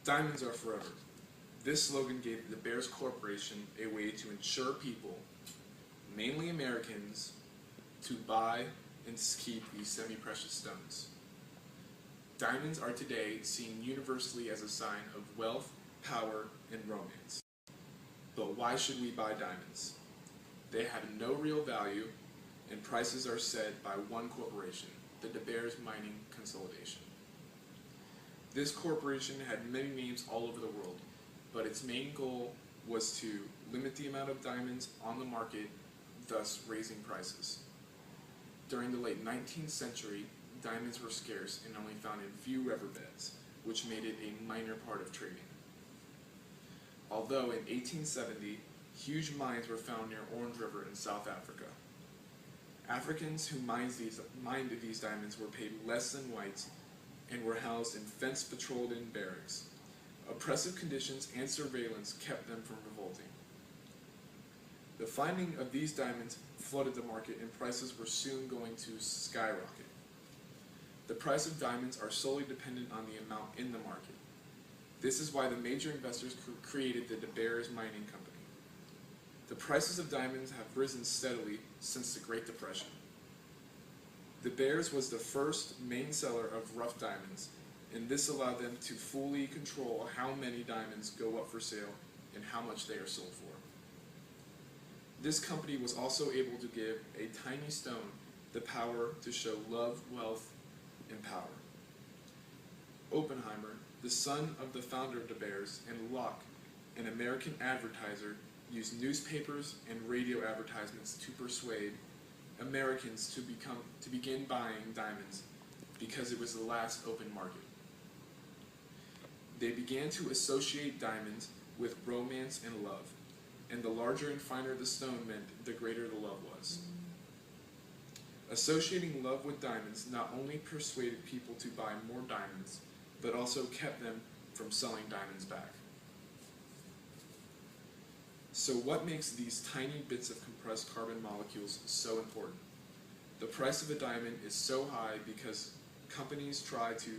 Diamonds are forever. This slogan gave the Bears Corporation a way to ensure people, mainly Americans, to buy and keep these semi-precious stones. Diamonds are today seen universally as a sign of wealth, power, and romance. But why should we buy diamonds? They have no real value, and prices are set by one corporation, the De Beers Mining Consolidation. This corporation had many names all over the world, but its main goal was to limit the amount of diamonds on the market, thus raising prices. During the late 19th century, diamonds were scarce and only found in few riverbeds, which made it a minor part of trading. Although in 1870, huge mines were found near Orange River in South Africa. Africans who mined these diamonds were paid less than whites and were housed in fence-patrolled-in barracks. Oppressive conditions and surveillance kept them from revolting. The finding of these diamonds flooded the market, and prices were soon going to skyrocket. The price of diamonds are solely dependent on the amount in the market. This is why the major investors created the De Beers Mining Company. The prices of diamonds have risen steadily since the Great Depression. De Beers was the first main seller of rough diamonds, and this allowed them to fully control how many diamonds go up for sale and how much they are sold for. This company was also able to give a tiny stone the power to show love, wealth, and power. Oppenheimer, the son of the founder of De Beers, and Locke, an American advertiser, used newspapers and radio advertisements to persuade Americans to begin buying diamonds because it was the last open market. They began to associate diamonds with romance and love, and the larger and finer the stone meant, the greater the love was. Associating love with diamonds not only persuaded people to buy more diamonds, but also kept them from selling diamonds back. So what makes these tiny bits of compressed carbon molecules so important? The price of a diamond is so high because companies try to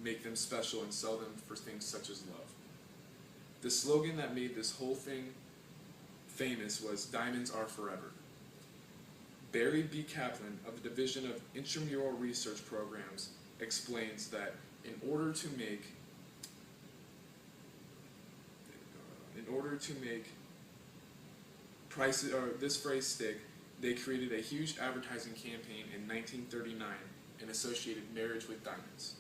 make them special and sell them for things such as love. The slogan that made this whole thing famous was "Diamonds are forever." Barry B. Kaplan of the Division of Intramural Research Programs explains that in order to make this phrase stick, they created a huge advertising campaign in 1939 and associated marriage with diamonds.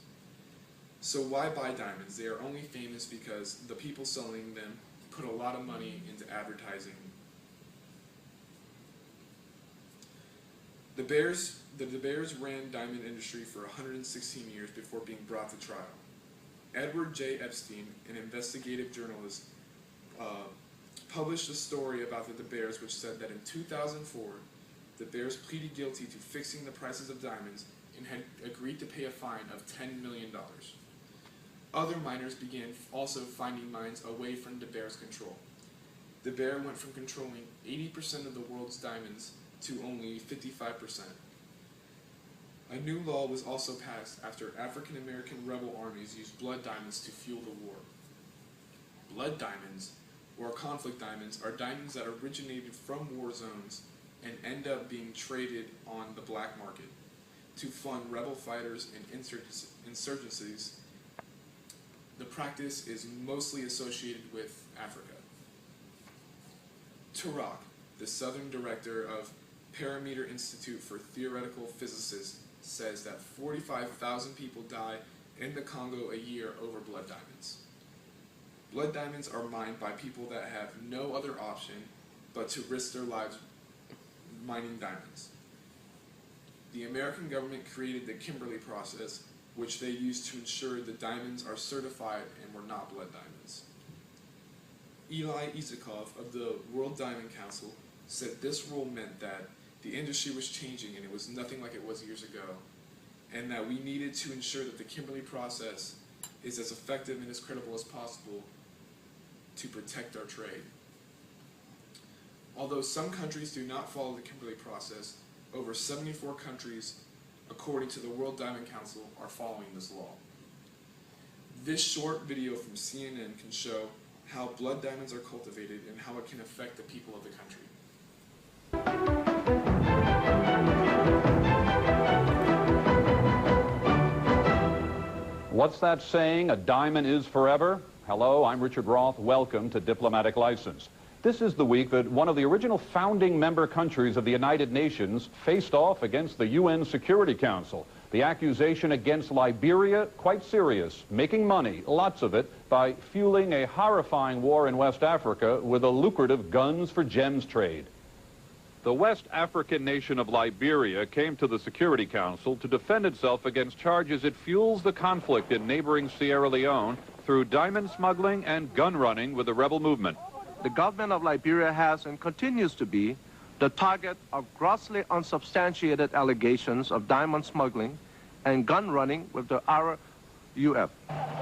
So why buy diamonds? They are only famous because the people selling them put a lot of money into advertising. The De Beers ran diamond industry for 116 years before being brought to trial. Edward J. Epstein, an investigative journalist, published a story about the De Beers which said that in 2004, De Beers pleaded guilty to fixing the prices of diamonds and had agreed to pay a fine of $10 million. Other miners began also finding mines away from De Beers' control. De Beers went from controlling 80% of the world's diamonds to only 55%. A new law was also passed after African American rebel armies used blood diamonds to fuel the war. Blood diamonds, or conflict diamonds, are diamonds that originated from war zones and end up being traded on the black market to fund rebel fighters and insurgencies. The practice is mostly associated with Africa. Turok, the Southern Director of Parameter Institute for Theoretical Physicists, says that 45,000 people die in the Congo a year over blood diamonds. Blood diamonds are mined by people that have no other option but to risk their lives mining diamonds. The American government created the Kimberley process, which they used to ensure the diamonds are certified and were not blood diamonds. Eli Isakov of the World Diamond Council said this rule meant that the industry was changing and it was nothing like it was years ago, and that we needed to ensure that the Kimberley process is as effective and as credible as possible to protect our trade. Although some countries do not follow the Kimberley process, over 74 countries, according to the World Diamond Council, are following this law. This short video from CNN can show how blood diamonds are cultivated and how it can affect the people of the country. What's that saying, a diamond is forever? Hello, I'm Richard Rohlf. Welcome to Diplomatic License. This is the week that one of the original founding member countries of the United Nations faced off against the UN Security Council. The accusation against Liberia, quite serious, making money, lots of it, by fueling a horrifying war in West Africa with a lucrative guns for gems trade. The West African nation of Liberia came to the Security Council to defend itself against charges it fuels the conflict in neighboring Sierra Leone through diamond smuggling and gun running with the rebel movement. The government of Liberia has and continues to be the target of grossly unsubstantiated allegations of diamond smuggling and gun running with the RUF.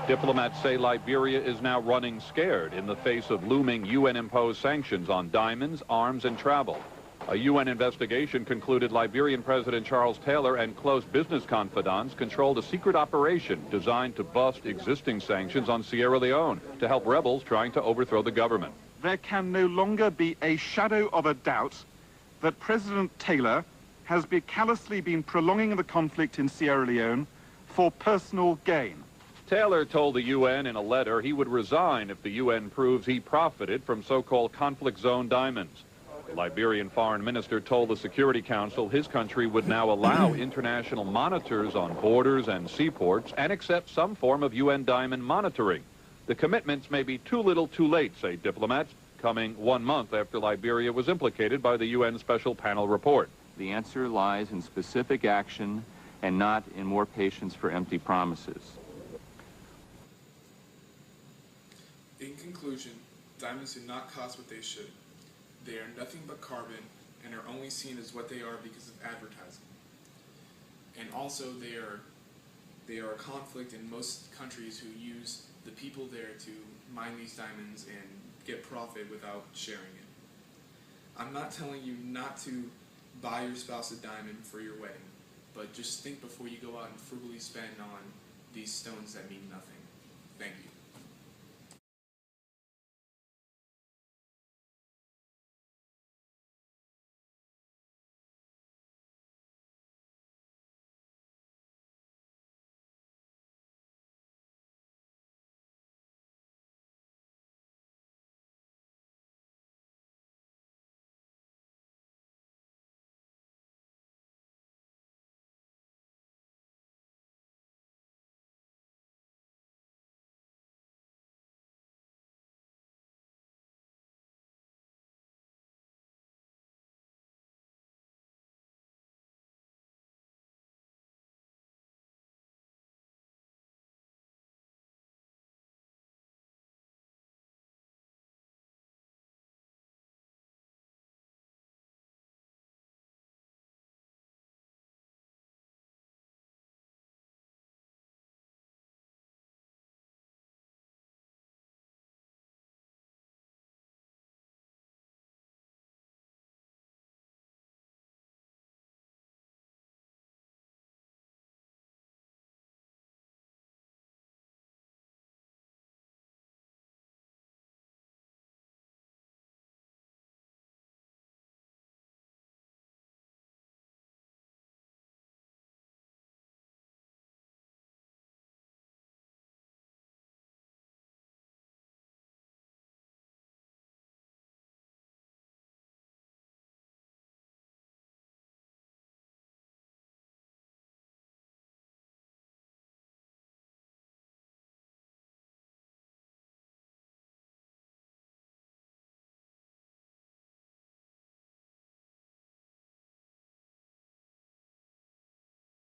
Diplomats say Liberia is now running scared in the face of looming UN-imposed sanctions on diamonds, arms, and travel. A UN investigation concluded Liberian President Charles Taylor and close business confidants controlled a secret operation designed to bust existing sanctions on Sierra Leone to help rebels trying to overthrow the government. There can no longer be a shadow of a doubt that President Taylor has callously been prolonging the conflict in Sierra Leone for personal gain. Taylor told the UN in a letter he would resign if the UN proves he profited from so-called conflict zone diamonds. The Liberian foreign minister told the Security Council his country would now allow international monitors on borders and seaports and accept some form of UN diamond monitoring. The commitments may be too little too late, say diplomats, coming 1 month after Liberia was implicated by the UN Special Panel report. The answer lies in specific action and not in more patience for empty promises. In conclusion, diamonds do not cost what they should. They are nothing but carbon and are only seen as what they are because of advertising. And also they are a conflict in most countries who use the people there to mine these diamonds and get profit without sharing it. I'm not telling you not to buy your spouse a diamond for your wedding, but just think before you go out and frugally spend on these stones that mean nothing. Thank you.